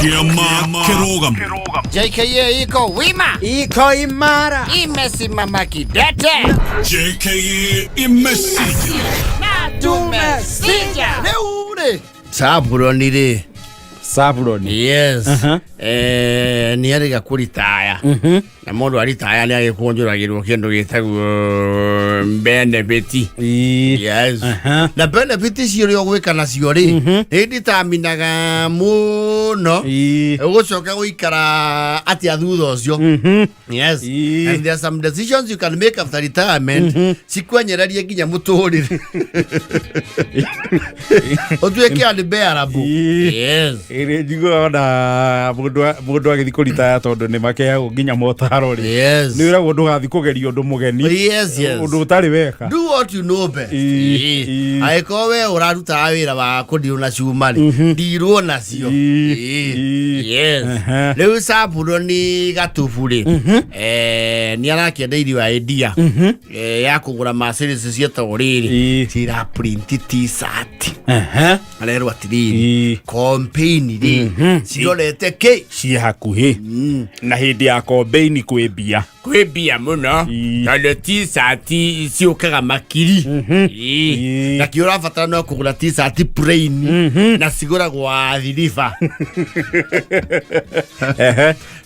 Kiama kirogam. JKA iko wima, iko imara, imesimama kidete. JKA imesija Na tumesija. Leure Bùrùri. Bùrùri. Yes. Ni arega kuritaya. Na mundu aritaya ni agikonjuragirwo kindu gitagwo benefit. Yes. Na benefit cirio gwikana cio ri nditaminaga muno ugucoka guikara atia thutha ucio. Yes. And there are some decisions you can make after retirement cikwenyererie nginya muturire otueke unbearable. Yes. Ndigo na mundu agithi kuritaya tondu ni makeagwo nginya motaro ri. Yes. Ni uragwo ndugathi kugeria undu mugeni. Yes, yes. Undu utari weka. Do what you know best. Aiko we uraruta wira wa kundiru na cumari ndirwo nacio. Yes. Riu Bùrùri gatuburi ni arakendeirie wa idea ya kugura Mercedes cietagwo riri cira print t-shirt. Arerwo atiriri campaign ri cirorete ki ci hakuhi na hindi ya campaign kwibia muno na t-shirt ciukaga makiri na kiura fatara no kugura t-shirt plain na ciguragwo athiriba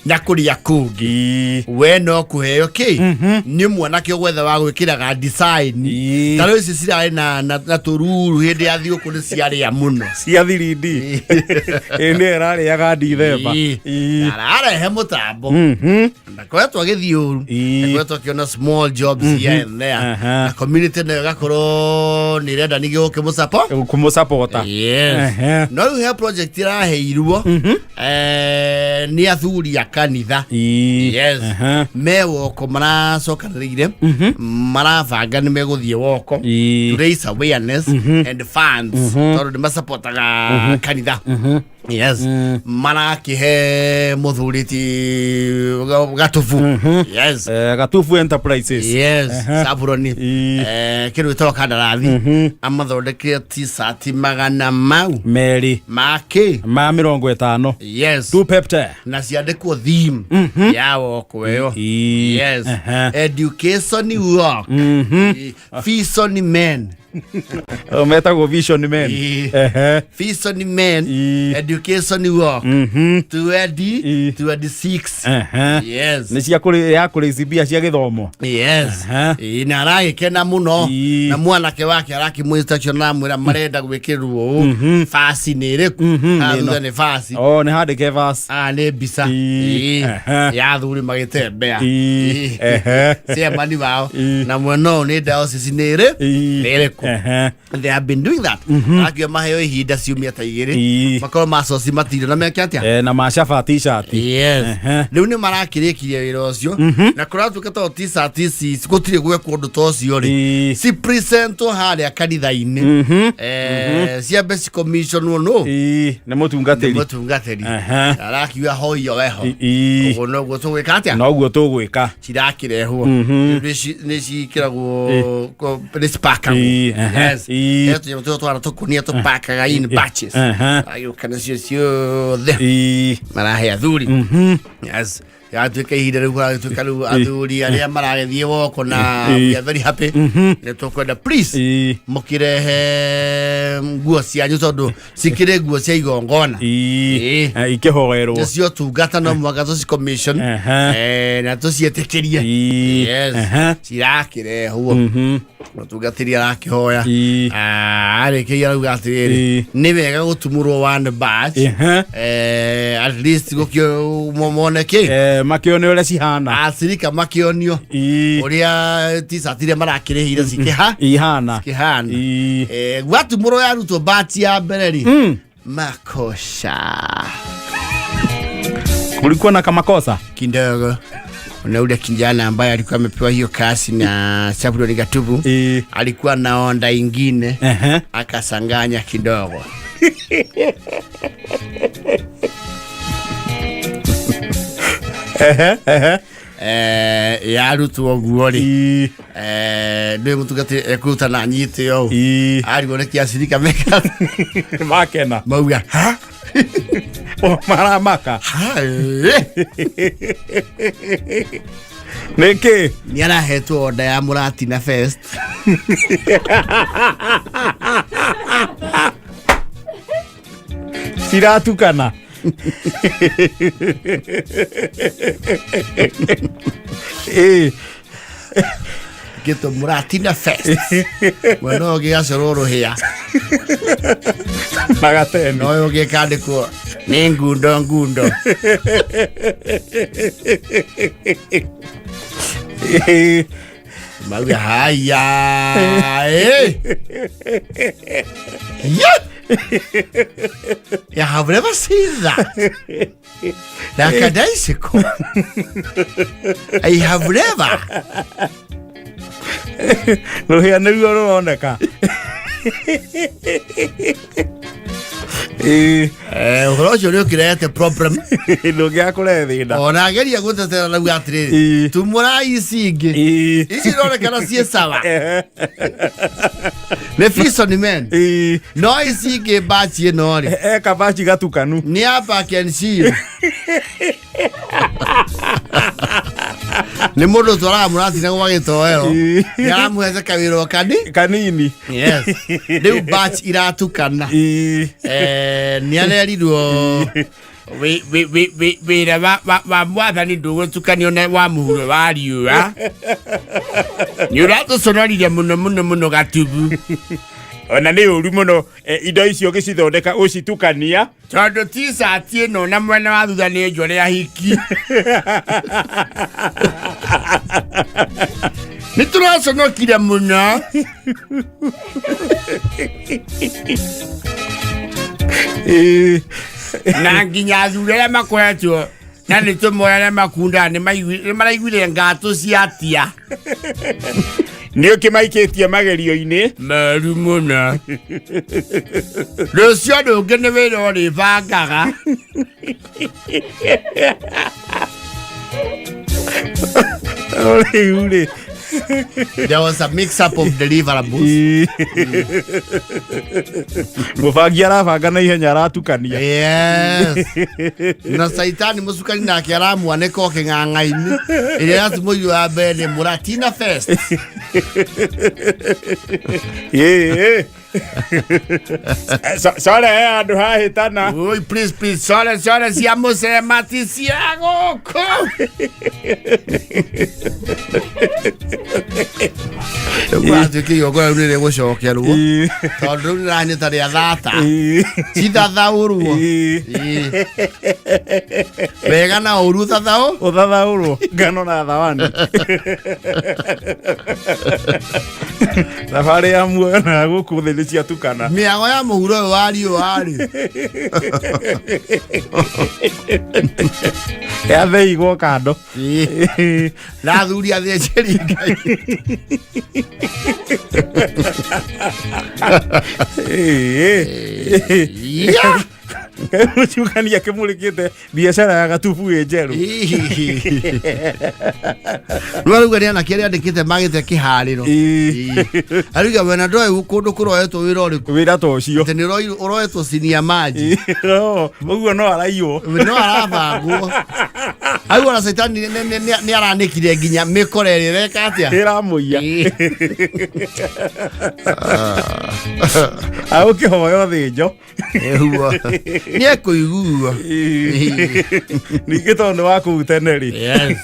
na kuria kungi we no kuheo ki ni mwanake gwetha wa gwikiraga design taro ici cirari na tururu hindi ya thiuku ni ciari muno cia thirindi ene erari ya gadi themba ararehe mutambo na kwetwo agithiuru na kwetwo kiona small jobs here and there na community na gakorwo ni renda ni gioke kumusapota. Yes. No you have project iraheirwo ni athuri ya kanitha. Yes. Me woko maracokanĩrĩire marabanga nĩ megũthiĩ woko to raise awareness and funds tondũ nĩ masapotaga kanitha. Yes. Marakihe muthuriti gatufu. Yes. Gatufu enterprises. Yes. Bùrùri kiru to kandarathi amathondekire t-shirt magana mau meri make ma 50. Yes. Tu pepte na ciandikwo theme ya woko weyo. Yes. Education work. Vision men. Metago vision men. Vision men. Education work. 2026. Yes. Ni cia kuri ya kurizibia cia githomo. Yes. Ina aragikena muno na mwanake wake arakimwĩstation na mwĩra marenda gwĩkĩrwo fasi nĩ ĩrĩku thutha nĩ fasi nĩ handĩke fasi nĩ mbica ya athuri magĩtembea ciamani wao na mwena ũyũ nĩ diocese nĩ ĩrĩku. They have been doing that. Akio maheo ihinda ciumia ta igĩrĩ makorwo macoci matirĩ na meke atĩa na macaba t-shirt. Yes. Rĩu nĩ marakĩrĩkirie wĩra ũcio na kũratuĩka to t-shirt ici gũtirĩ gwekwo ũndũ ta ũcio rĩ ci presentwo harĩa kanitha-inĩ ciambe ci commissionwo nĩ mũtungatĩri arakiuga hoio weho ũguo noguo tũgwĩka atĩa noguo tũgwĩka cirakĩrehwo nĩ ciĩkĩragwo nĩ cipakagwo. Yes. Eto twara tukunia tupakaga in batches. Ayo kana cio the. Marahe athuri. Yes. Ya tuka ihinda rĩu tuka athuri aria maragethie woko na we are very happy. Nĩ tũkwenda please mũkirehe nguo cianyu tondũ cikĩrĩ nguo cia igongona ikĩhoerwo nĩcio tungata no mwaka tũci commission na tũciĩtĩkĩrie. Yes. Cirakĩrehwo mũtungatĩri arakĩhoya arĩkĩia rauga atĩrĩrĩ nĩ wega gũtumũrwo one batch at least gũkĩo mone kĩ makĩone ũrĩa cihana acirika makĩonio ũrĩa t-shirt iria marakĩrĩhire ihana gwatumũrwo yarutwo batch ya mbere rĩ makosha kulikuwa na kamakosa kidogo. Na ule kijana ambaye alikuwa amepewa hiyo kasi na Bùrùri gatubu alikuwa na onda ingine akasanganya kidogo. Yarutwo guo ri ndio mutugati ekuta na nyite yo ari gone kiasirika meka makena mauga maramaka Nĩ nĩkĩ nĩ arahetwo order ya Mũratina Fest. ciratukana Gĩtwo Mũratina Fest. Mwena ũyũ gĩgacorwo Rũhĩa. na gatene Na ũyũ gĩkandĩkwo nĩ ngundo ngundo. Mauga haya. You have never seen that. Lackadaisical. I have never. Rũhĩa nĩruo rũroneka Ũhoro ũcio nĩ ũkĩrehete problem. ndũngĩakũrehe thĩna Ona ageria gũtetera rauga atĩrĩrĩ, tumũrai ici ingĩ. Ici ironekana ciĩ sawa. Nĩ Fiston men. No ici ingĩ batch ĩno rĩ, eka bachi gatukanu nĩ ya back and seal. Nĩ mũndũ ũtwaraga Mũratina gwa gĩtoero. Nĩ aramũhete kawĩra kanini yes. Rĩu batch iratukana. Nĩ arerirwo wĩra wa mwathani ndũgũtukanio na wa mũhuro wa riũa. Nĩ ũratũconorire mũno mũno mũno gatubu. ona nĩ ũru mũno indo icio gĩcithondeka ũcitukania tondũ t-shirt ĩno na mwena wa thutha nĩ njore ya hiki. Nĩ tũraconokire mũno. Na nginya athuri arĩa makoretwo na nĩ tũmoya arĩa makundaga nĩ maraiguire ngatũ cia atia. nĩ ũkĩmaikĩtie magerio-inĩ Maru mũno. Rũciũ ndũngĩ nĩ wĩra ũrĩbangaga. rĩu rĩ There was a mix-up of deliverables. mũbangi arabanga na ihenya aratukania Yes. Na Saitani mũcukani nake aramuanĩka o kĩng'ang'a-inĩ ĩrĩa yatumũirio wa mbere nĩ Mũratina Fest. Sore andũ hahĩtana Oi, please, sore cia mũcema ti cia gũkũ. Gwatuĩka igongona rĩu nĩ rĩgũcokerwo tondũ rĩu nĩranyita rĩa thata cithathaũrwo. Wega na ũru thathaũ ũthathaũrwo ngano na thawani thabarĩ ya muoyo na gũkũ thĩ nĩ ciatukana mĩago ya mũhuro ũyũ wa riũa rĩ yatheigwo kando na athuri athĩnjĩri Ngai. mũcukania kĩmũrĩkĩte biacara ya gatubu ĩ njerũ Rũarauga nĩ anake arĩa andĩkĩte magĩte kĩharĩro. Arauga wena ndoĩ kũndũ kũroetwo wĩra ũrĩkũ. wĩra ta ũcio Atĩ nĩ ũroetwo cinia maji. ũguo no araiywo No arabangwo. Au ona Saitani nĩ aranĩkire nginya mĩkora ĩrĩa ĩreka atĩa. ĩramũiya agũkĩhoyo thĩnjo Nĩ ekũiguo. ningĩ tondũ wa kũu tene rĩ Yes.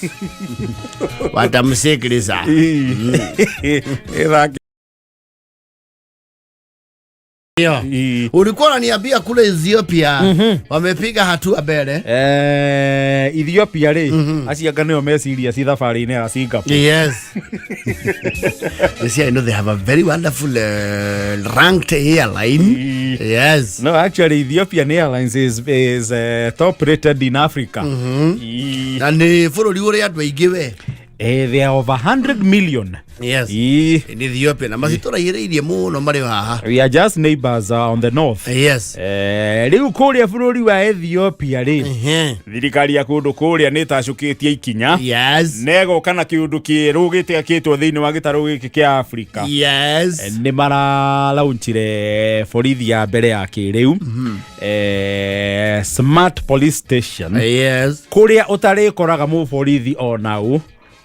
Watamsikiliza. Ulikuwa unaniambia kule Ethiopia wamepiga hatua mbele. Ethiopia rĩ acianga nĩo meciria ci thabarĩ-inĩ ya Singapore. Yes. You see, I know they have a very wonderful ranked airline. Yes. No, actually Ethiopian Airlines is top rated in Africa. Na nĩ bũrũri ũrĩa andũ aingĩ we. They are over 100 million. Yes. In Ethiopia. Na masitora iria muno mari haha. We are just neighbors on the north. Yes. Riu kuria bururi wa Ethiopia ri. Thirikari ya kundu kuria ni tacukitie ikinya. Yes. Nego kana kiundu kirugite akitwo thiini wa gitaru giki kia Africa. Yes. Ni mara launchire borithi ya mbere ya kiriu. Smart police station. Yes. Kuria utari koraga mu borithi onau.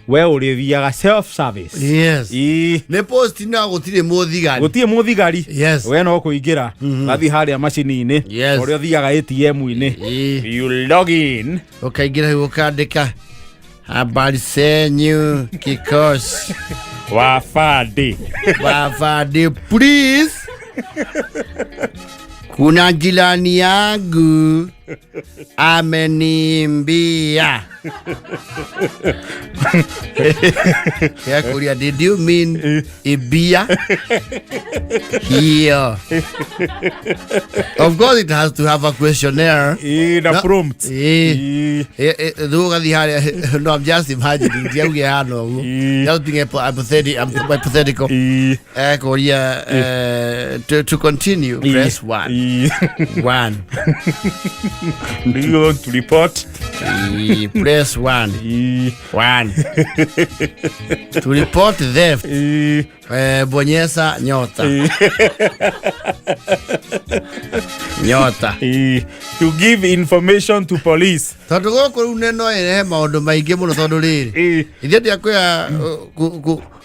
We urithiaga self service. Yes. Ne post na gutire muthigari. Gutire muthigari. Yes. We no kuingira. Gathi haria machine-ini. Yes. Uri uthiaga ATM-ini. You log in. Ukaingira ukandika habari zenyu kikosi. Wafadi. Wafadi please. Kuna jirani yangu ameniambia. Ya kulia, did you mean ibia? Here. Of course it has to have a questionnaire. In a prompt. No, I'm just imagining. Just being hypothetical. To continue, press 1. 1. Do you want to report? Press 1. 1. To report theft. Bonyeza nyota. Nyota. To give information to police. Tondu goko riu neno ere maundu maingi muno tondu riri. Ithia ndia kwia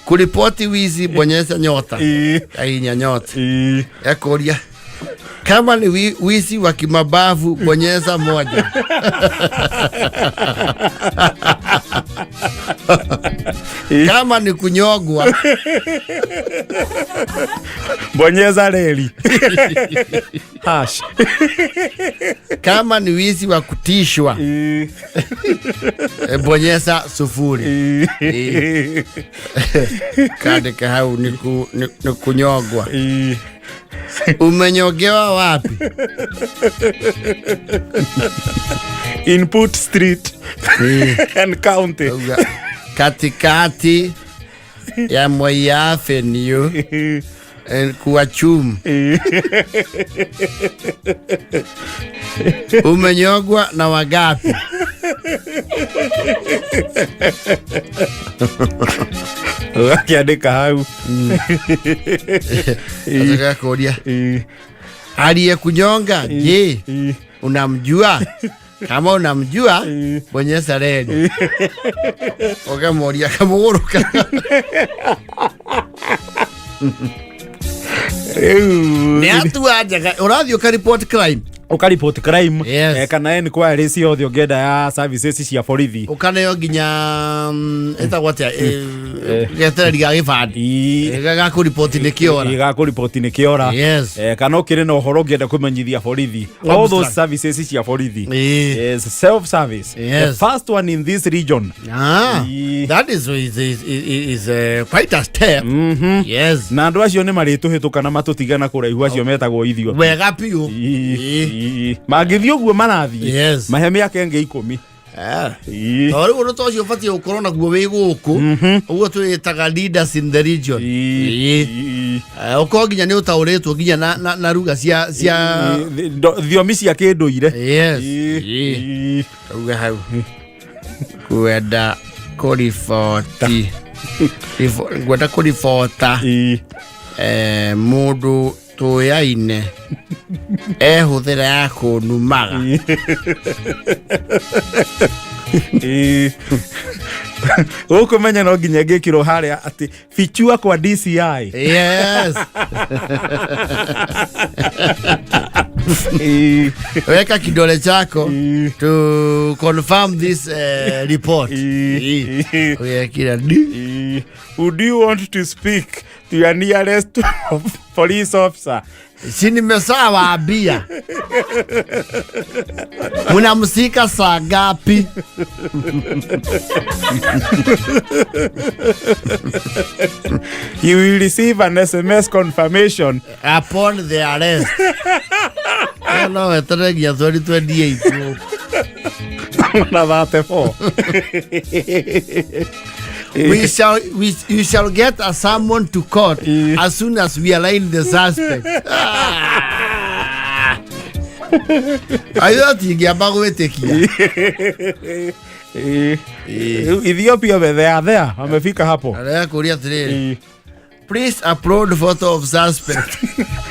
kuripoti wizi bonyeza nyota. Ainya nyota. Ekoria. Kama ni wizi wa kimabavu bonyeza moja. Kama ni kunyogwa bonyeza reli. Hash. Kama ni wizi wa kutishwa bonyeza 0. Kade kahau ni kunyogwa. Umenyogewa wapi? Input street and county. Katikati ya Moi Avenue Kuachum. Umenyogwa na wagapi? Akiandika hau. Ataka kodia. Aliye kunyonga, je, unamjua? Kama unamjua, bonyeza reli. Okamoria kamuguruka. Ni atu aja urathio ka report crime. Ukaripoti crime. Yes. Kana enquiry ciothe ungenda ya services cia borithi. Ukaneo nginya etagwate getera diga gibandi. Ga ku report ni kiora. Ga ku report ni kiora. Yes. Kana ukire no horo ngenda kumenyithia borithi. All those services cia borithi. Yes, self service. Yes. The first one in this region. That is quite a step. Yes. Na andu acio ni marituhituka na matutigana kuraihu acio metagwo ithio. Wega piu. Magithio guo marathi. Yes. Maheme yake nge 10. Ori uno tocio fatia ukorona guo wi guku. Uguo twitaga leaders in the region. Uko nginya ni utauretwo nginya na ruga cia thiomi cia kinduire. Yes. Uga hau. Kwenda kurifoti. Kwenda kurifota. Mundu tuyaine huthira ya kunumaga. Ukumenya no nginya ngikiro haria ati fichua kwa DCI. Yes. Weka kidole chako to confirm this report. Would you want to speak to your nearest police officer? Sini mesa waambia. Mnamsika saa ngapi? You will receive an SMS confirmation upon the arrest. No, eteregia 2028. Na 34. You shall get a summon to court as soon as we align the suspect. Ayo tingiamba gwĩtĩkia. Ethiopia there wamefika hapo. Kuria atĩrĩrĩ. Please upload photo of suspect.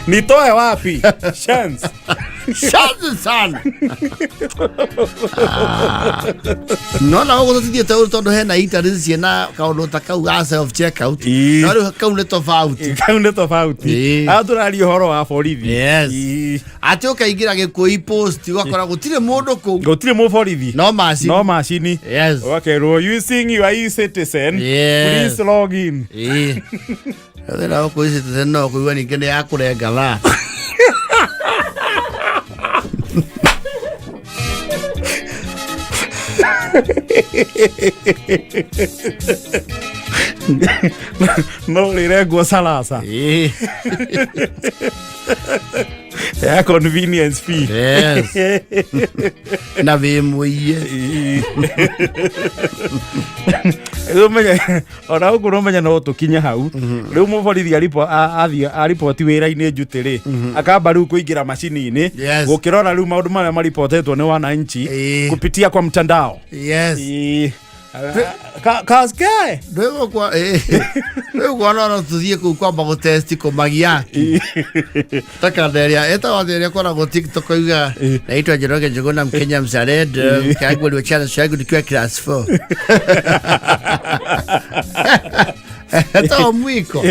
Nitoe wapi? Chance. Chance sana. No na ugo tũtithie tondũ hena interest ciena kaũndũ ta kau ga self check out. No rĩu kau nĩ tofauti. Kau nĩ tofauti. Atũraria ũhoro wa borithi. Yes. Atĩ ũkaingĩra Gĩkũi post ũgakora gũtirĩ mũndũ kũu. Gũtirĩ mũborithi. No macini. Yes. Okay, using your e-citizen. Yes. Please log in. Thĩna wa e-citizen no kũigua ningĩ nĩ ya kũrenga thaa. No lirengwo salasa. Ya convenience fee. Yes. Na vĩmũiye. Ona ũguo no menya no tũkinye hau. Rĩu mũborithi aripoti wĩra-inĩ njutĩ-rĩ, akamba rĩu kũingĩra macini-inĩ gũkĩrora rĩu maũndũ marĩa maripotetwo nĩ wananchi kupitia kwa mtandao. Yes. Kaske rĩu kuona no tũthiĩ kũu kwamba gũtesti kũmagia takanderia ĩtawatheria koragwo TikTok oiga naitwa Njoroge Njuguna Mkenya mzalendo kagũriwa channel yangu nikiwa class 4 Eto mwiko.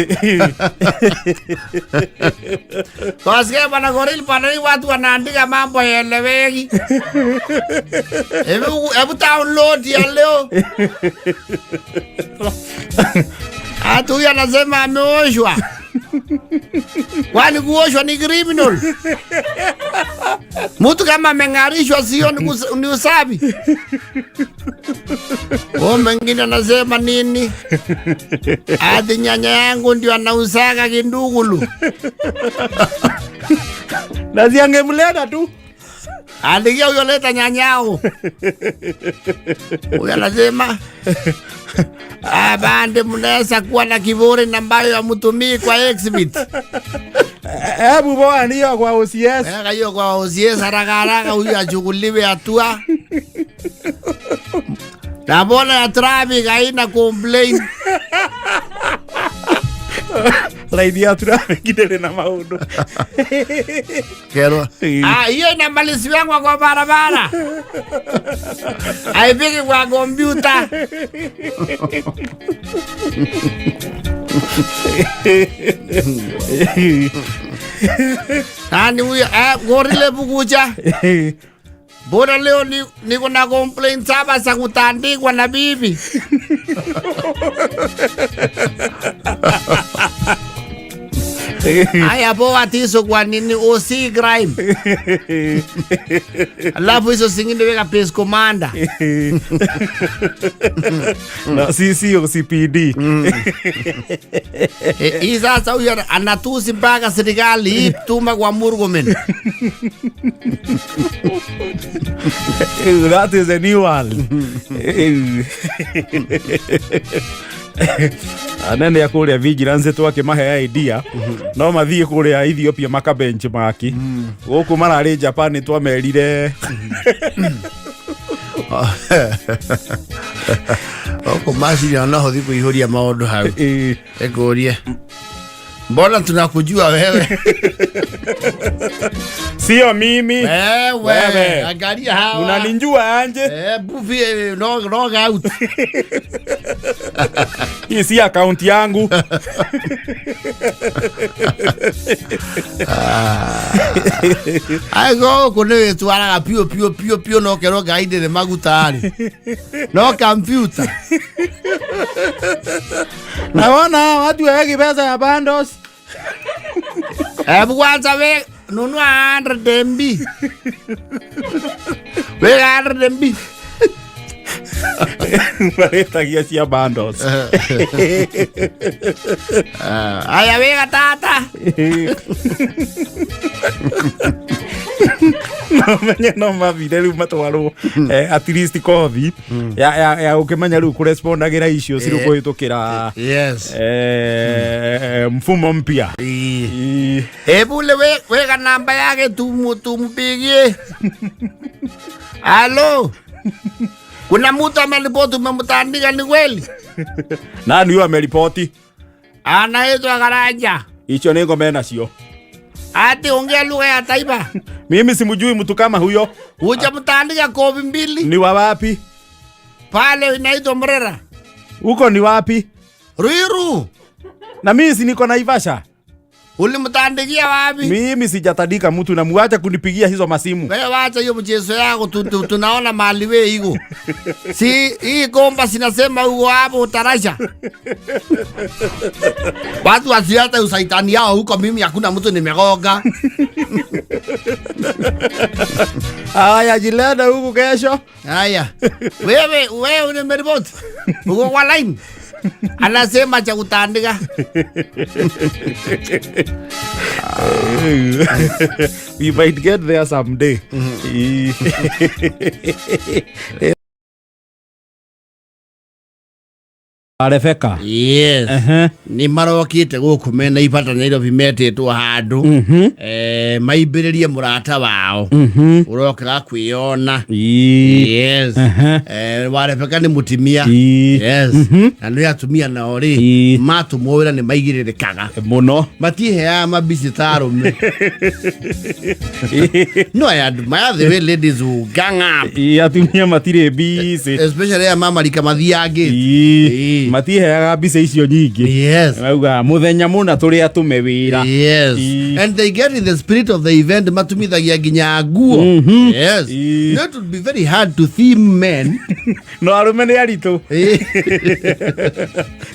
Kaske bana goril bana watu wanaandika mambo yaeleweki. Hebu download ya leo. Atu yanasema ameoshwa. Kwani kuoshwa ni criminal? Mtu kama amengarishwa sio ni usabi. Mengine anasema nini? Ati nyanya yangu ndio anausaga kindugulu. Nazi angemleta tu. Alikia huyo leta nyanyao. Huyo anasema bande mnaweza kuwa na kiburi na ambayo hamtumii kwa exhibit. Hebu bwana hiyo kwa OCS. Hiyo kwa OCS haraka huyo achukuliwe hatua. Na bona ya traffic haina complain. Laidi ya traffic kidele na maundu. Kero. Hiyo inamaliziwa kwa barabara. Haipiki kwa kompyuta. Nani huyo gorile bukucha. Bora leo niko na complaint saba za kutandikwa na bibi. Haya poa tiso kwa nini OC crime. Alafu hizo zingine weka place commander. Na sisi OCPD. Hii sasa huyo anatusi mpaka serikali tuma kwa Murkomen. That is a new one. Anene ya kuria vigilance twake mahe idea no mathie kuria Ethiopia maka benchmark guku marari Japan twamerire oko mashini anahothi kuihuria maundu hau ekurie mbona tunakujua wewe sio mimi wewe angalia hawa unaninjua anje bufi no out hii si account yangu aigo kone twara pio no kero gaide de magutari no computer naona watu wengi pesa ya bundles kwanza we nunua 100 MB we 100 MB maretagia cia bundles aya wega tata menye no mathire riu matwarwo at least kothi ya ukimenya riu kurespondagira icio ciru kuhitukira mfumo mpya. Ebule wega namba yake tumpigie. Halo. Kuna mtu ameripoti umemtandika ni kweli? Nani huyo ameripoti? Anaitwa Karanja. Hicho ni ngome nacio. Ati ongea lugha ya taifa. Mimi simjui mtu kama huyo. Hujamtandika kopi mbili? Ni wa wapi? Pale inaitwa Mrera. Huko ni wapi? Ruiru. Na mimi si niko Naivasha. Ulimtandikia wapi? Mimi sijatandika mtu na muacha kunipigia hizo masimu. Wewe wacha hiyo mchezo yako tunaona mahali wewe iko. Si hii komba sinasema uko hapo utarasha. Watu wasiata usaitani yao huko, mimi hakuna mtu nimegoga. Haya jilada huko kesho. Haya. Wewe unameripoti. Uko kwa line. Anasema cha kutandika. We might get there someday. Arefeka. Yes. Ni marokite guku mena ipataniro bimetetwo handu. Maibiririe murata wao. Uroka kwiona. Yes. Warefeka ni mutimia. Yes. Na ndio atumia na ori matumwira ni maigiririkaga muno. Matihea mabisi tarume. No ya the way ladies who gang up. Atumia matire busy. Especially ya mama likamathiange. Matiheaga mbica icio nyingi. Yes. Auga muthenya muna turi atume wira. Yes. And they get in the spirit of the event matumithagia nginya nguo. Yes. That would be very hard to theme men. No arume ni aritu.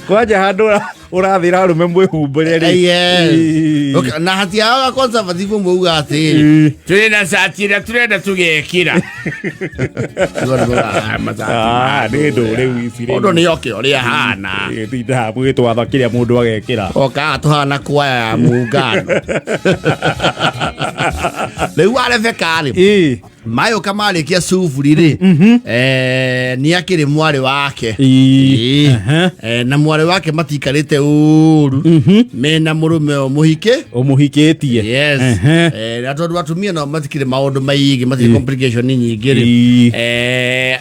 Kwaja handu urathira arume mwihumbure ri. Yes. Okay, na hatia conservative muga ati turenda satira turenda tugekira. Ni ndure wicire. Ondo ni yoke ori hana. Tinda bwitwa kiria mundu agekira. Oka tuhana kwaya ya muungano. Leu arefeka ri. Mayo kama alikia sufuri ri. Ni akiri mwari wake. Na mwari wake matikarite uru. Mena murume umuhikitie. Yes. Atodu watumia na matikire maundu maigi, matikire complication nyingi ri.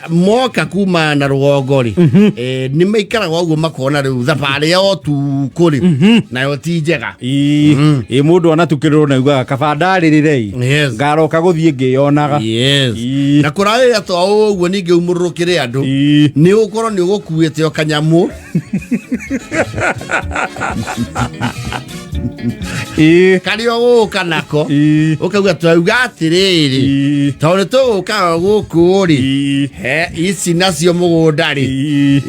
Moka kuma na rugongori. Ni maikara gwa makona riu thabari yo tu kuri. Na yo tijega. Mundu anatukirwo na uga kabandari rirei. Ngaroka guthie ngionaga. Yes. Na kuraye ato uguo ninge umurukire andu. Ni ukoro ni ugukuite okanyamu. Kario kanako. Ukauga twauga atiriri. Tondu tuguka guku ri. Ici nacio mugundari.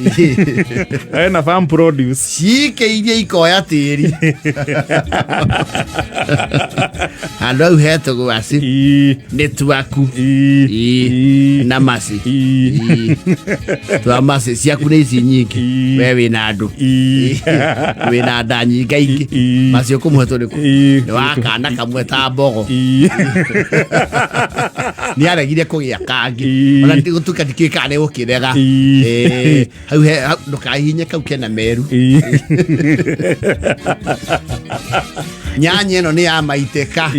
Na farm produce. Cike iria ikoya tiri. Andu au heto gwasi. Ni twaku. Na masi. Twa masi ciaku ni ici nyingi. We wina andu. Wina nda nyinga ingi. Masi ukumuhetwo niku. Ni wakana kamwe ta mbogo. Ni aregire kugia kangi. Ona ndigutuka ndikikane ukirega. Hau ndukahinya kau kena meru. Nyanya ino ni ya maiteka.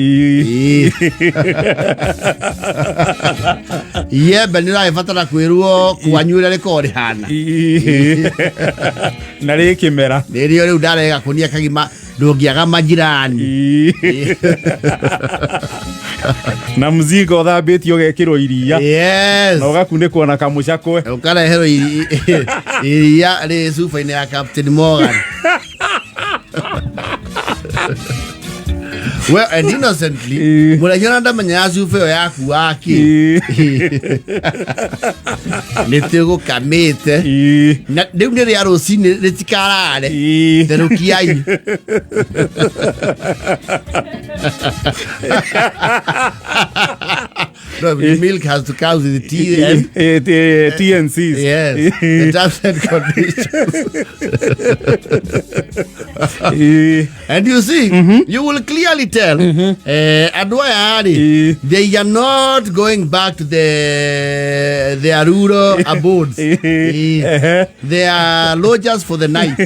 Yebe ni raifatara kwirwo kwanyura riko rihana. Na rikimera. Nirio riu ndarega kunia kagima ndungiaga majirani. Na mzigo thabitio gekirwo iria. Yes. Na ugakunĩkwo na kamucakwe. Ukarehero iria ri sufa-inĩ ya Captain Morgan. Well, and innocently, murajana ndamenya ya sufa yo yaku waki. Nitego kamete. Na riu ni ria rucini ritikarare. Terukiai. No, the milk has to come with the TNCs. Yes, the terms and conditions. And you see, you will clearly tell, ANDÀ, they are not going back to the ዄHORO abodes. They are lodgers for the night.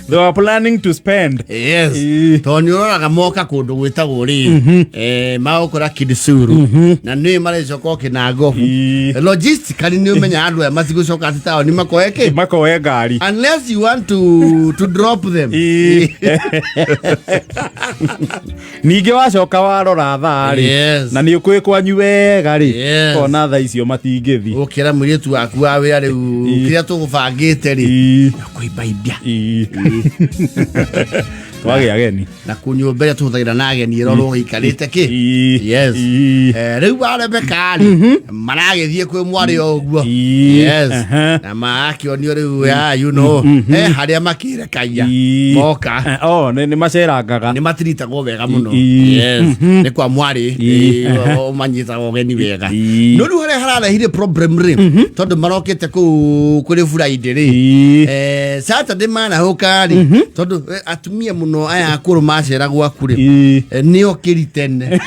They are planning to spend. Yes. Tonyora moka kundu gwitagwo ri maokora kidisuru na ni mare coko kinago logistically ni umenya andu masigo coka atao ni makoe ngari unless you want to drop them. Ninge wacoka warora thaa ri na ni ukwi kwanyu wega ri ona thaa icio matingithi ukira muritu waku wa wira riu kiria tugubangite ri kuibaibia wage ageni na kunyumberia tuhuthagira na ageni iroro ikarite ki yes riu wale bekari maragithie kwi mwari oguo yes na maakionio riu ya you know haria makire kaya moka ni macerangaga ni matiritagwo wega muno yes ni kwa mwari manyita ogeni wega no riu haria hararehire problem ri tondu marokete kuri Friday ri Saturday mana hukari tondu atumia muno aya akuru macera gwaku ri ni okiritene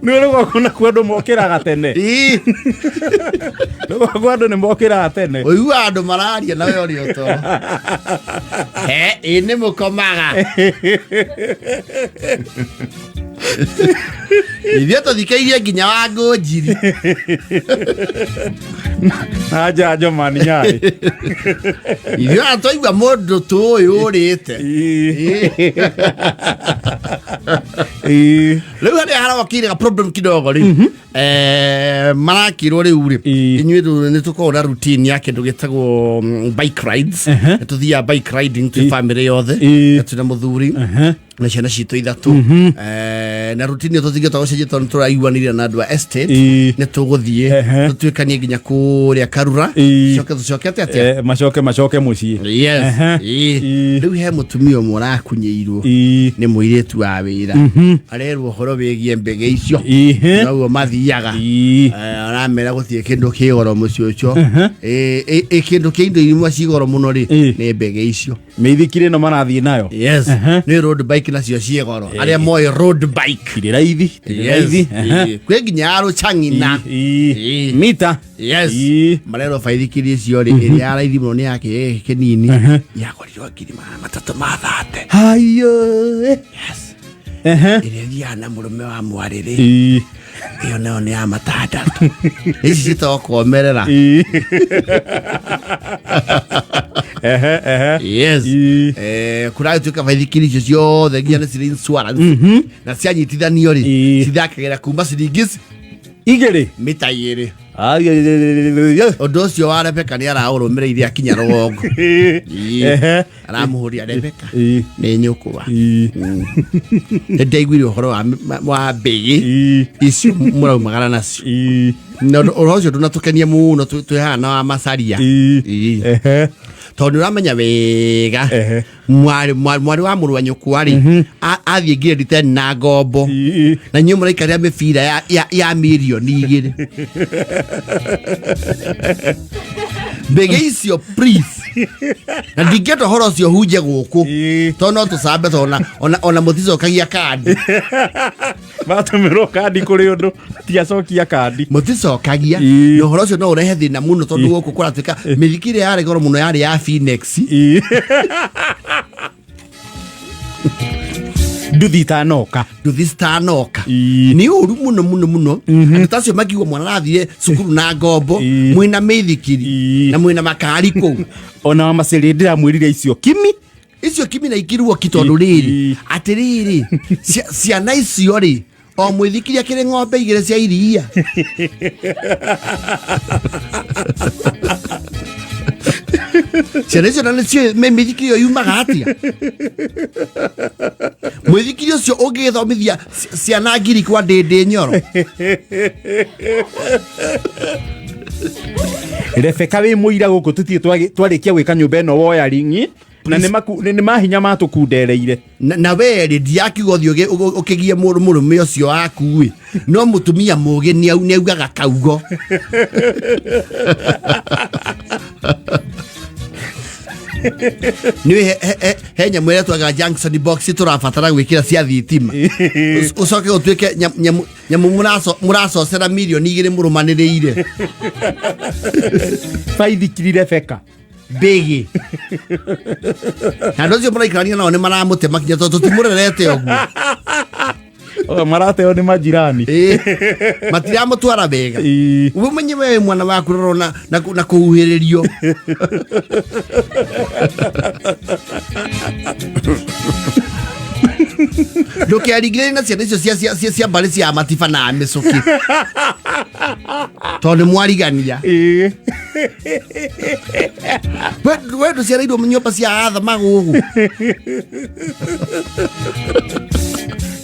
ni rugo kuna kwandu mokiraga tene rugo kwandu ni mokiraga tene oyu andu mararia nawe ori oto ni mukomaga Ithio tuthikairie nginya wa Ngũnjiri na njanjo maninyai ithio atoigua mundu tu uyu urite riu haria harokire problem kidogo ri marakirwo riu ri inyuĩ nĩ tukorwo na routine ya kindu gitagwo bike rides tuthia bike riding tu family yothe tuna muthuri na ciana citũ ithatu na routine tuthingĩtwo gũcenjia tondũ tũraiguanĩire na andũ a estate nĩ tũgũthiĩ tũtuĩkanie nginya kũrĩa KWIGANGARA tucokete atĩa macoke mũciĩ yes rĩu he mũtumia ũmwe ũrakunyĩirwo nĩ mũirĩtu wa wĩra arerwo ũhoro wĩgiĩ mbege icio noguo mathiaga aramera gũtirĩ kĩndũ kĩ goro mũciĩ ũcio kĩndũ kĩa indo imwe ci goro mũno rĩ nĩ mbege icio mĩithikiri no marathiĩ nayo yes nĩ road bike nacio ciĩ goro arĩa moĩ road bike irĩ raithi kwĩ nginya rũcang'ina mita yes marerwo baithikiri icio rĩ ĩrĩa ya raithi mũno nĩ yake kĩnini yakorirwo 330 hayo yes ĩrĩa thiaga na mũrũme wa mwarĩrĩ ĩyo nayo nĩ ya matandatũ ici citokomerera yes kuragĩtuĩka baithikiri icio ciothe nginya nĩ cirĩ insurance na cianyitithanio rĩ cithakagĩra kuma ciringi igĩrĩ mita 2 ũndũ ũcio wa Rebeka nĩ araũrũmĩrĩire akinya rũgongo aramũhũria Rebeka nĩ nyũkwa nĩndaiguire ũhoro wa mbĩgĩ icio mũraumagara nacio na ũhoro ũcio ndũnatũkenia mũno twĩhana wa macaria tondũ nĩũramenya wega mwari wa mũrũ wa nyũkwa rĩ athiĩ ngirĩndi 10 na ngombo na inyuĩ mũraikarĩra mĩbira ya mirioni 2 mbege icio please na ndingĩenda ũhoro ũcio hunje gũkũ tondũ no tũcambe ona mũticokagia kandi matũmĩrwo kandi kũrĩ ũndũ tiacokia kandi mũticokagia na ũhoro ũcio no ũrehe thĩna mũno tondũ gũkũ kũratuĩka mĩthikiri yarĩ goro mũno yarĩ ya Phoenix nduthi itanoka nĩ ũru mũno andũ tacio makiuga mwana arathire cukuru na ngombo mwĩna mĩithikiri na mwĩna makari kũu ona macĩrĩ ndĩramwĩrire icio kimi na ikirwo kitondũ rĩrĩ atĩrĩrĩ ciana icio rĩ o mwĩthikiri akĩrĩ ng'ombe 2 cia iria ciana icio na nĩcio mĩithikiri ĩyo yumaga atĩa mwĩthikiri ũcio ũngĩgĩthomithia ciana 1000 kwa ndĩndĩ nyoro Rebeka wĩ mũira gũkũ tũthiĩ twarĩkia gwĩka nyũmba ĩno wiring na nĩ mahinya matũkundereire na weri ndiakiuga ũthiĩ ũkĩgie mũrũme ũcio waku ĩ no mũtumia mũgĩ nĩaugaga kaugo nĩ he nyamũ ĩrĩa twaga junction box tũrabatara gwĩkĩra cia thitima ũcoke ũtuĩke nyamũ mũracocera mirioni 2 mũrũmanĩrĩire baithikiri Rebeka bĩgĩ na andũ acio mũraikarania nao nĩ maramũte makinya tondũ tũtimũrerete ũguo marateo nĩ majirani matiramũtwara wega umenye wewe mwana waku rorwo na kũhuhĩrĩrio ndũkeringĩrĩrie na ciana icio cia mbarĩ cia matiba na mĩcũki tondũ nĩ mwarigania we ndũciarĩirwo nyũmba cia athama gũkũ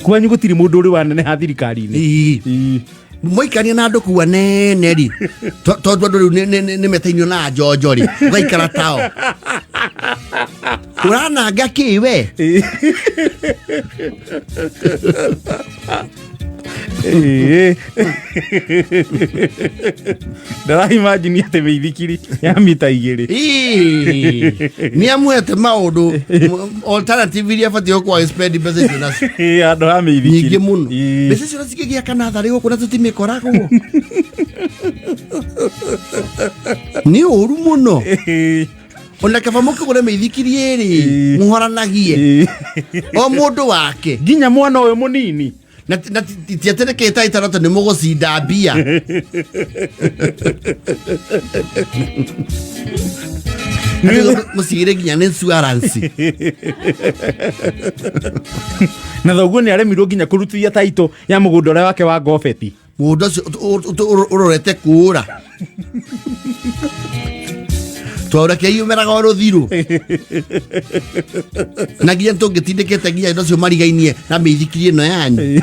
kwanyu gũtirĩ mũndũ ũrĩ waneneha thirikari-inĩ mwaikania na andũ kuwa nene ri tondũ andũ rĩu nĩ meteinio na njonjo ri ũgaikara tao ũrananga kĩ we ndaraimagini atĩ mĩithikiri ya mita 2 nĩ amwete maũndũ alternative iria batiĩ gũkorwo spend mbeca icio nacio andũ a mĩithikiri nyingĩ mũno mbeca icio cikĩgĩa kanatharĩ gũkũ na tũtimĩkoragwo nĩ ũru mũno ona kaba mũkĩgũre mĩithikiri ĩrĩ mũhoranagie o mũndũ wake nginya mwana ũyũ mũnini na tiaterekete itarata nĩ mũgũcinda mbia mũcigĩre nginya nĩ insurance na thoguo nĩ aremirwo nginya kũrutithia taito ya mũgũnda ũrĩa wake wa ngobeti mũndũ ũcio ũrorete kũũra twaũreke yumeraga o rũthirũ na nginya tũngĩtindĩkĩte nginya indo cio marigainie na mĩithikiri ĩno yanyu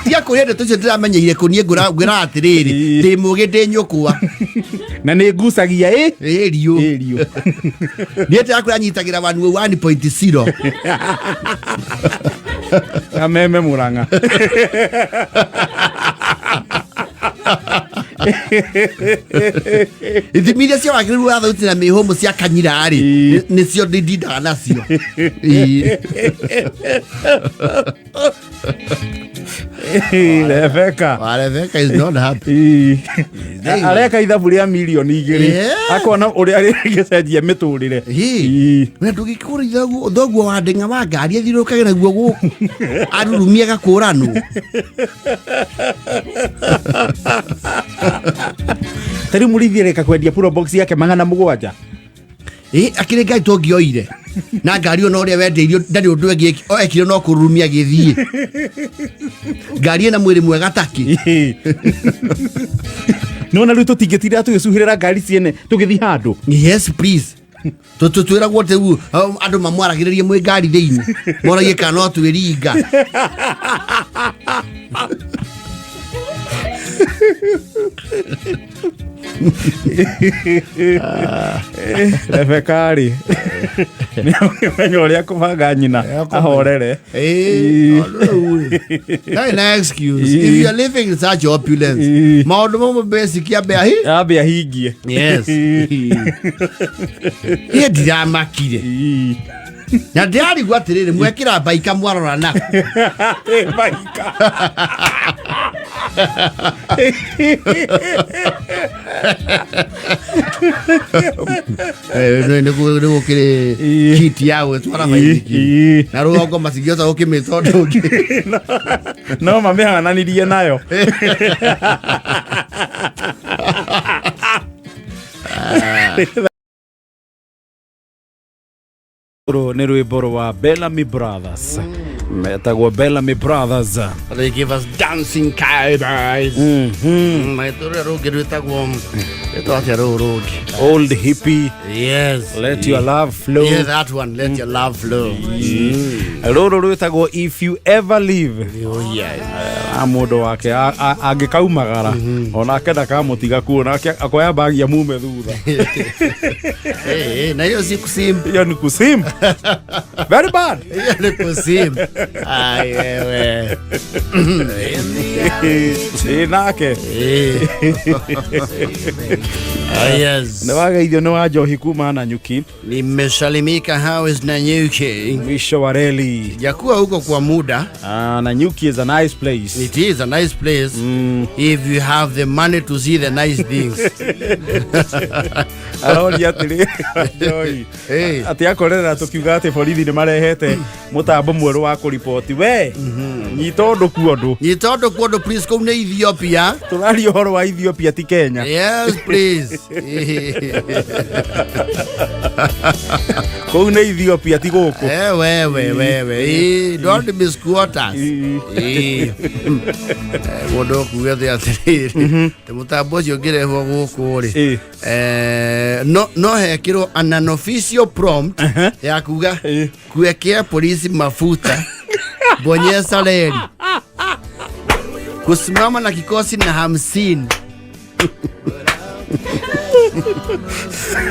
tiga kũrĩa ndeto icio ndĩramenyeire kũniĩ ngwĩra atĩrĩrĩ ndĩ mũgĩ ndĩ nyũkwa na nĩ ngucagia ĩriũ niĩ tĩrakwĩra nyitagĩra wanu 1.0 ameme Mũrang'a ithimi iria cia wagĩrĩru wa thauti na mĩhũmũ cia kanyira-rĩ nĩcio ndindaga nacio Rebeka is not happy areka ithabu rĩa mirioni 2 akona ũrĩa rĩgĩcenjia mĩtũrĩre na ndũgĩkũrĩitha thoguo wa ndeng'a wa ngari athiũrũrũkage naguo gũkũ arurumia gakũranwo tari mũrithi reka kwendia puro box yake 700 akĩrĩ ngai tũngĩoire na ngari ona ũrĩa wendeirio ndarĩ ũndũ ekire no kũrurumia gĩthiĩ ngari ĩna mwĩrĩ mwega taki nona rĩu tũtingĩtira tũgĩcuhĩrĩra ngari ciene tũgĩthiĩ handũ yes please twĩragwo tĩu andũ mamwaragĩrĩrie mwĩ ngari thĩinĩ moragie kana no twĩringa Rebeka-rĩ nĩamenya ũrĩa kũbanga nyina ahorere na excuse if you are living in such opulence maũndũ mamwe basic ambe ahingie yes niĩ ndiramakire na ndĩrarigwo atĩrĩrĩ mwekĩra baika mwarora na baika nĩgũkĩrĩ kiti ya gwĩtwara maithikiri na rũgongo macingĩhota gũkĩmĩta ũndũ ũngĩ no mamĩhananirie nayo Nĩ rwĩmbo rwa Bellamy Brothers. Metagwo Bellamy Brothers. They give us dancing cowboys. Maitore rogi rwĩtagwo rwĩtagwo rogi. Old hippie. Yes. Let your love flow. Yeah, that one. Let your love flow. Rũrũ rwĩtagwo If You Ever Leave. Oh yeah. Mũndũ wake angĩkaumagara ona akenda kamũtiga kuo nake akoya bagi ya mume thutha. Na hiyo si kusim. Hiyo ni kusim. Very bad. Hiyo ni kusim. Ai wewe. Nake. Yes. Nĩ wageithio nĩ wa njohi kuma na nyuki. Nimesalimika House na Nyuki. Mwisho wa reli. Jakuwa huko kwa muda. Na Nyuki is a nice place. It is a nice place if you have the money to see the nice things. Arori atiri Joy. Ati akorera tukiuga ati borithi ni marehete mutambo mweru wa kuripoti we nyitondo kuondo Please come to Ethiopia. Turari horo wa Ethiopia ti Kenya. Yes please. Kou nĩ Ethiopia ti gũkũ. Wewe don't misquote us. Mũndũ kuuga atĩrĩrĩ mũtambo ũcio ũngĩrehwo gũkũ rĩ no hekĩrwo an unofficial prompt ya kuga kuwekea polisi mafuta bonyeza reli kusimama na kikosi na 50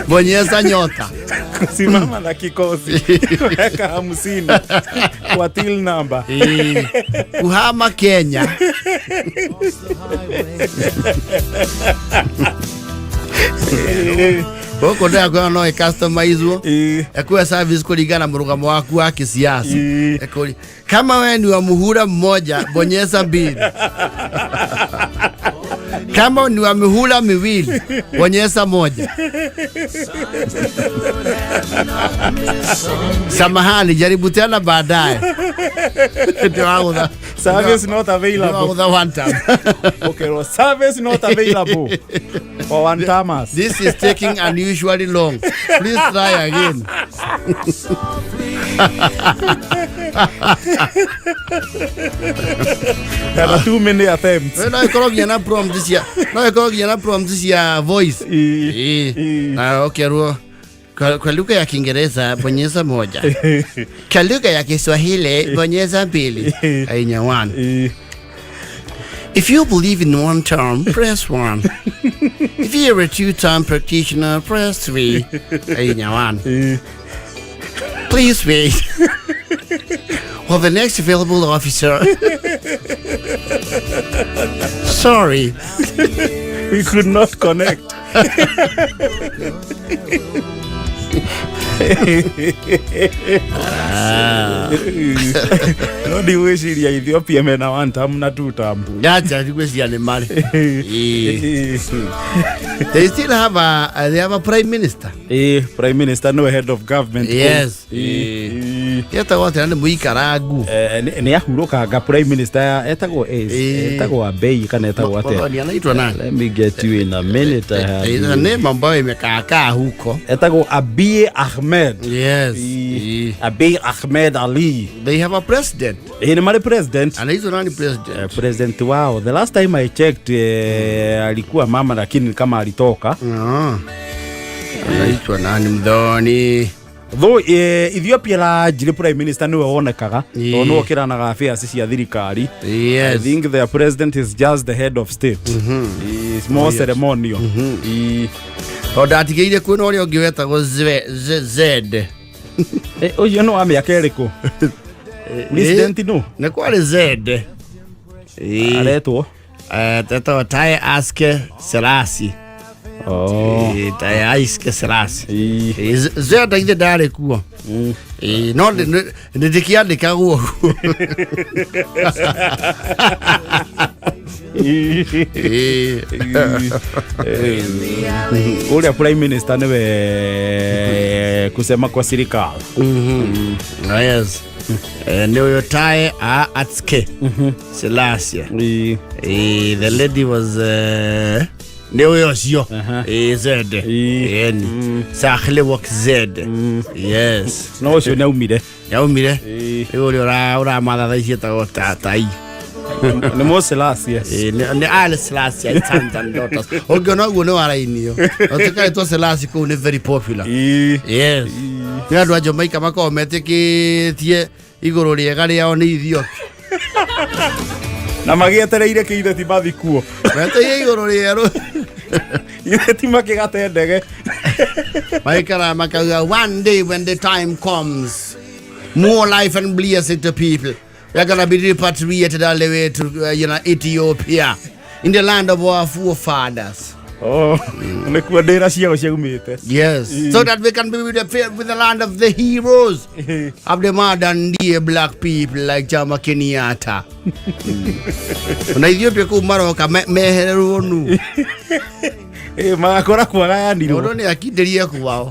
bonyeza nyota kusimama na kikosi weka 50 kwa till number kuhama Kenya. Boko ndio kwa no customize ekuwa service kulingana na mrugamo waku wa kisiasa. Kama wewe ni wa muhula mmoja bonyeza 2. Kama ni wa mihula miwili bonyeza 1. Samahani, jaribu tena baadaye. Service not available. The one time. Okay, well, service not available for one timers. This is taking unusually long. Please try again. There are too many attempts. No, I prompt this ya voice. Okay, ruo. Kwa lugha ya Kiingereza bonyeza 1. Kwa lugha ya Kiswahili bonyeza 2. Ainya 1. If you believe in one term, press 1. If you're a 2-term practitioner, press 3. Ainya 1. Please wait for the next available officer. Sorry. We could not connect. No di wish ya Ethiopia mena 1 term na 2 term. That's a question mali. They still have a prime minister. Prime minister no head of government. Yes. Yeta wote ande Makoragwo. Ni ahuruka ga prime minister etagwo Abei kana etagwo ate. Anaitwa nani? Let me get you in a minute. Is a name ambayo imekaa huko. Etagwo Abiy Ahmed. Yes. Abiy Ahmed Ali. They have a president. Ni mali president. Anaitwa nani president? President wao. The last time I checked alikuwa mama lakini kama alitoka. Anaitwa nani mdhoni? Though Ethiopia la jiri prime minister niwe wonekaga no kiranaga affairs cia thirikari. Yes. I think their president is just the head of state. It's more ceremonial. Ndatigeire kuona uri ungi wetagwo Z. Oyo no amyaka eriko. President no. Ne kwari Z. Aretwo. Tata tai aske Selasi. Tai aske Selasi. Z ndaithe ndari kuo. No ndikiandika guo. Ule prime minister niwe kusema kwa serikali. Yes. Ndio tai atske Selassie. The lady was ndio yo sio Z N sakhle work Z yes no cio nĩaumire uri ora matha icio tai nĩ Moselasia ni ale Selasia Tanzan daughters ogona guo ni warainio otika to Selasia ko ni very popular yes ni andu a Jamaica makometekitie iguru riega riao ni Ethiopia na magietereire kĩireti mathikuo mete iguru rieru ireti makĩgate ndege maikara makauga one day when the time comes more life and blessing to people. We're going to be repatriated all the way to Ethiopia, in the land of our forefathers. Yes, so that we can be with the land of the heroes of the modern day black people like Jomo Kenyatta. Na Ethiopia ku maroka meheronu. Makoragwo agayanirwo no ni akinderia kwao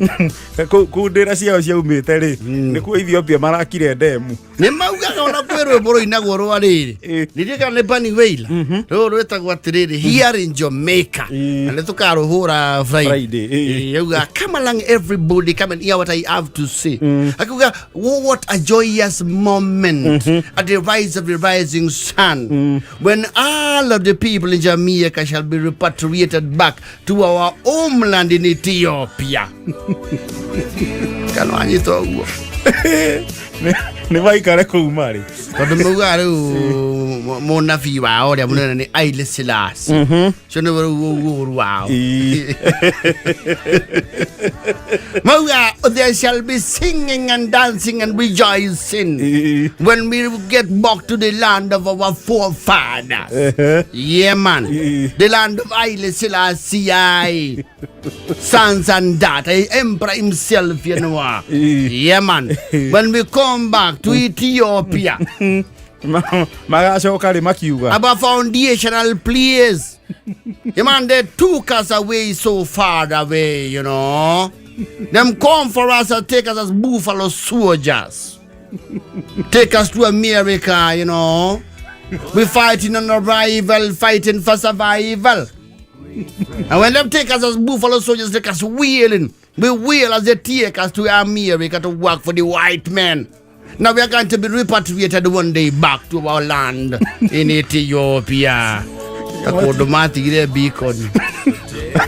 ku ndĩra ciao ciaumĩte rĩ nĩkuo Ethiopia marakire ndemu nĩ maugaga ona kwĩrwo bũrũri naguo rwarĩrĩ ndirika nĩ Bunny Wailer rũrũ rwĩtagwo atĩrĩrĩ here in Jamaica na nĩ tũkarũhũra Friday yauga come along everybody come and hear what I have to say akuga what a joyous moment at the rise of the rising sun when all of the people in Jamaica shall be repatriated back to our homeland in Ethiopia. Kana anyito guo. Nĩ vaikare kũu marĩ. Tondũ mauga rĩu mũnabii wao ũrĩa mũnene nĩ Haile Selassie. Cio nĩ ũru wao. Mauga there shall be singing and dancing and rejoicing when we get back to the land of our forefathers. Yeah, man. The land of Haile Selassie. Sons and daughters, emperor himself, you know. Yeah, man. When we come back to Ethiopia, our foundational place, yeah, man, they took us away so far away, you know. Them come for us and take us as buffalo soldiers. Take us to America, you know. We fighting on arrival, fighting for survival. And when them take us as buffalo soldiers, take us wheeling. We wheel as they take us to America to work for the white men. Now we are going to be repatriated one day back to our land in Ethiopia. Automatically beacon.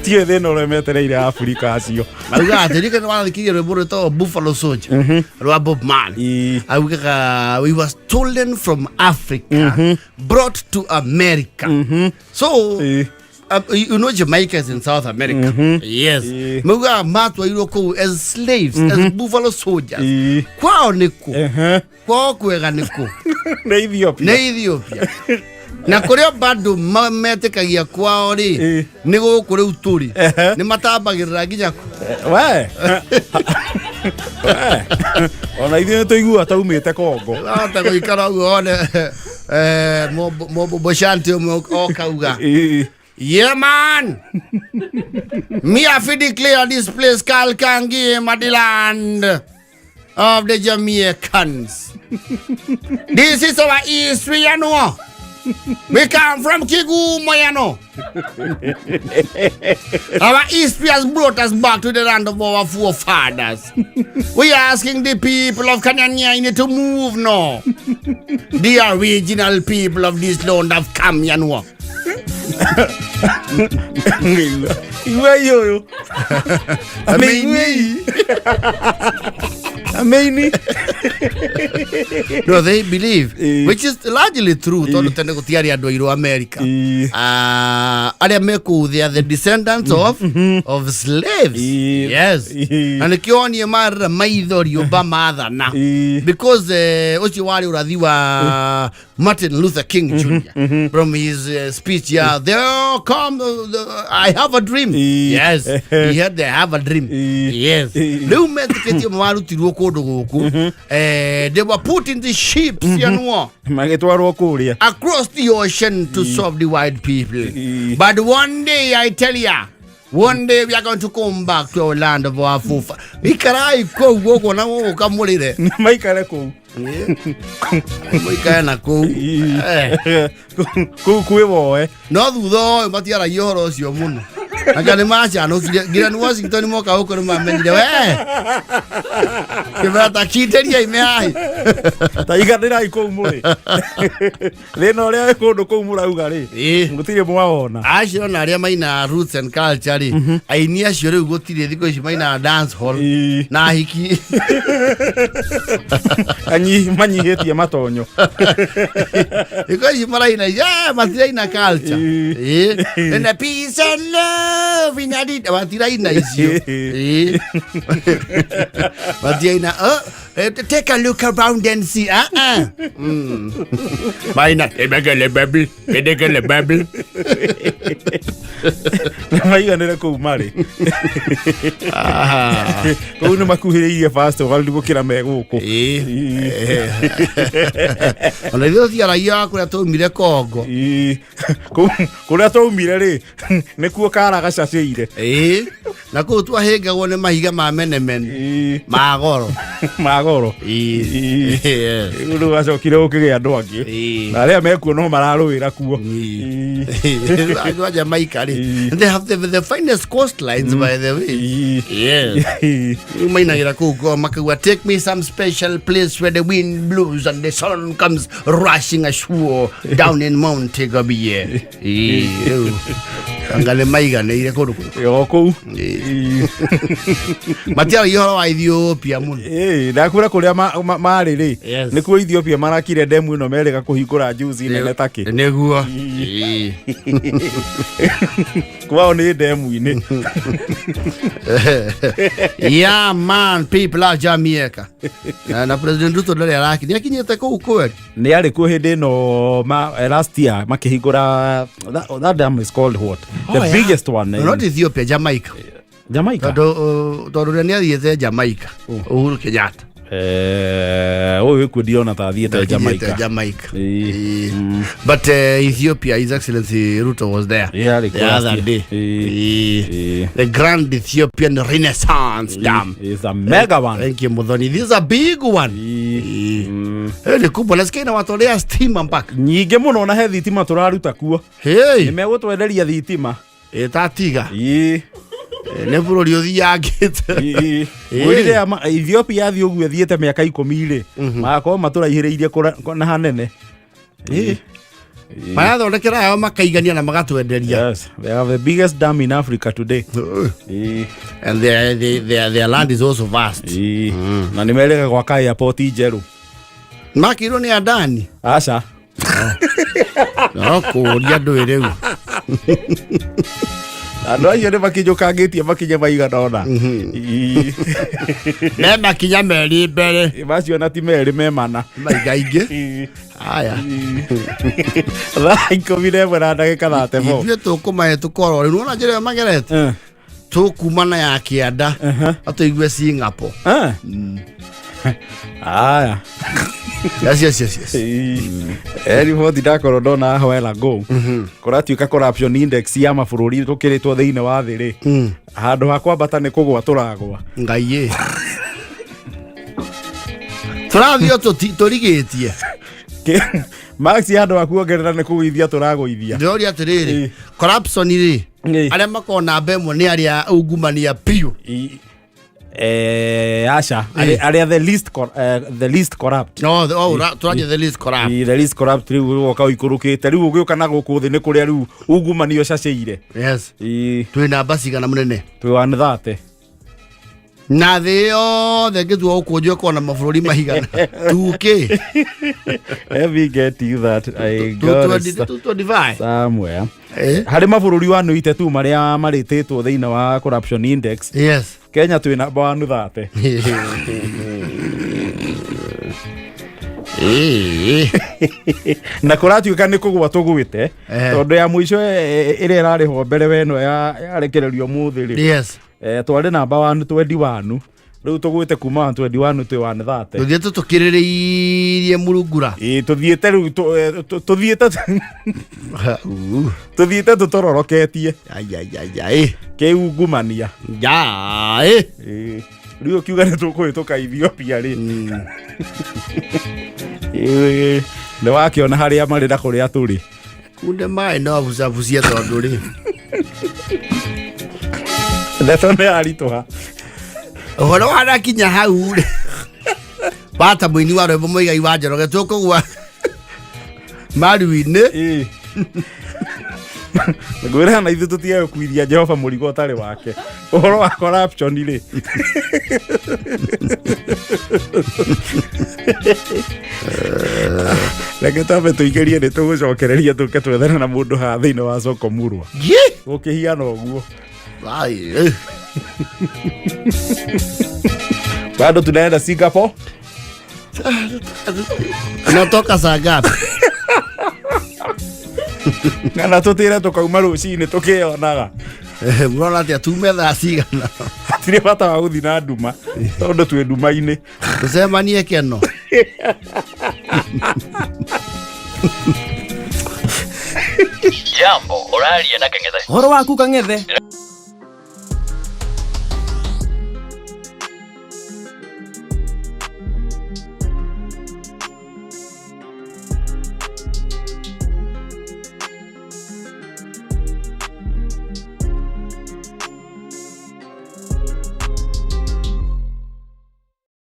Tie thĩna ũrĩa metereire Afrika acio. Auga atĩrĩ kana wanakiria rwĩmbo rwĩtagwo Buffalo Soldier rwa Bob Marley. Auga we was stolen from Africa, brought to America. So you know Jamaica is in South America. Yes. Muga matwa iroko as slaves, as buffalo soldiers. Kwao niko. Kwao kwega niko. Na Ethiopia. Na kuria bado metekagia kwao ri ni guku riu turi ni matambagirira nginya we ona ithuĩ tũigua taumĩte Kongo ata guikara uguo one Boshanti okauga yeah, man. Me have to declare this place called Kangima the land of the Jamaicans. This is our history, you know. We come from Kiguma, you know. Our history has brought us back to the land of our forefathers. We are asking the people of Kanyanya to move now. The original people of this land have come, you know. No, they believe, which is largely true. America. They are the descendants of slaves. Yes. And kioni mara maidori obama na because ochiwali uradhiwa Martin Luther King Jr. From his speech, yeah, there come I have a dream. Yes, he had they have a dream. Yes. They were put in the ships, you know, across the ocean to serve the white people. But one day, I tell ya, one day we are going to come back to our land of our forefathers. Ikarai ko go na wo kamulire. Maikare ko. Maikare na ko. Ku kuevo No dudo, matiara yoro cio muno. Akani macha no gira ni Washington moka huko ni mamenyire we. Kibata kiteria imehai. Taiganira ikomure. Leno ria ikondo kumura ugari. Ngutire mwawona. Acio na aria maina roots and culture ri. Aini acio riu gutire thiko ici maina dance hall. Na hiki. Anyi manyihetie matonyo. Iko ici maraina ya matiraina culture. And a peace and love in a matiraina icio. Matiraina take a look around and see. Maina ebegele baby, edegele baby. Maiganira ku mari. Ko no makuhiririe fast wali gukira meguku. Ona ithio thiaragia kuria tumire Kongo. Kuria tumire ri nikuo kara gacaceire. Na ku twahingagwo ni mahiga ma menemene. Magoro. Uru acokire ukigia andu angi. Na aria mekuo no mararuira kuo. Andu a Jamaica ri. They have the finest coastlines by the way. Yes. Mainagira ku makagwa take me some special place where the wind blows and the sun comes rushing ashore down in Mount Gathaiya. Angale maigane ire kodu. Yo ku. Matia yo wa Ethiopia mun. Ndakura kuria mari ri. Nikuo Ethiopia marakire demu ino merega kuhingura juice nene taki. Neguo. Kwao ni demu ini. Yeah man, people of Jamaica. Na President Ruto ndari araki ni akinyete ku kweli. Ni ari ku hindi no last year makihingura that dam is called what? The biggest one. Not Ethiopia, Jamaica. Jamaica. Todo ni athiete Jamaica. Uhuru Kenyatta. Oyo kudiona ta athiete Jamaica. But Ethiopia, His Excellency Ruto was there. Yeah, the other day. The Grand Ethiopian Renaissance Dam. It's a mega one. Thank you, Mudhoni. This is a big one. Ni kubwa nasikia na watolea stima mpaka. Nyingi muno na he thitima turaruta kuo. Hey. Nimegutwenderia thitima. Tatiga. Ne bururi uthiyangite. Wire Ethiopia athi ugu ethiete miaka 10 ri. Mako maturaihireirie na hanene. Mayathondekera yao makaigania na magatwenderia. Yes, they have the biggest dam in Africa today. And their land is also vast. Na nimerega kwa kai ya port jeru. Makiro ni adani. Acha. No kuria ndwire. Andu acio ni makinjukangitie makinye maigana. Ne makinya meri mbere. Macio na ti meri me mana. Maigainge. Aya. Ikobire bwana ndagika 34. Ithuĩ tũkũmahe tũkorwo rĩu nona njĩra ĩyo magerete tũkumana ya kĩanda atũigue Singapore. Aya. Yes. Riboti ndakorwo ndona hoela go kuratuika corruption index ya mabũrũri tukiritwo thiini wa thĩ ri handu ha kwambata ni kugwa turagwa ngai turathio turigitie Max handu ha kuongerera ni kugwithia turagwithia ndoria atiriri corruption ri aria makona mbemwe ni aria ungumania piu Asha, are the least corrupt. No, turaje the least corrupt. The least corrupt riu woka ikurukite riu ugiuka na guku thi ni kuria riu ungumanio caceire. Yes. Twina basi kana munene. Twi 130. Na thio thegethwa ukunjwe kona mabũrũri mahigana. 2K. Let me get you that. I got it. 225. Somewhere. Hari mabũrũri wa nuite tu maria marititwo thiini wa corruption index. Yes. Kenya twi namba 130. Na kuratuika ni kugwa tugwite tondu ya muico ire irariho mbere weno yarekererio muthi ri. Yes. Twari namba 121 riu tugwite kuma 121 twi 130. Tuthiete tukiririirie murungura. Tuthiete riu tuthiete tutororoketie. Ai. Keungumania. Riu kiuga ni tukwituka Ethiopia ri. Ni wakiona haria mari na kuria turi. Kunde mai no bucabucia tondu ri. Ndeto nĩ aritoha. Ũhoro wa kinya hau rĩ. Bata mũini wa rwĩmbo Mũigai wa Njoroge tũkũgwa maru-inĩ. Ngwĩra na ithuĩ tũtigaga kuithia Jehova mũrigo ũtarĩ wake. Ũhoro wa corruption rĩ. Reke tambe tũigerie nĩ tũgũcokereria tũke twethane na mũndũ haha thĩinĩ wa soko murwa. Gũkĩhiana ũguo. Bado tunaenda Singapore? Unatoka saa ngapi? Ngana tutire tukauma rũcinĩ tukĩonaga. Murona atĩa tume thaa cigana? Hatirĩ bata wa gũthiĩ na nduma tondũ twĩ nduma-inĩ. Tũcemanie Keno. Jambo, ũraria na Kang'ethe. Ũhoro waku Kang'ethe?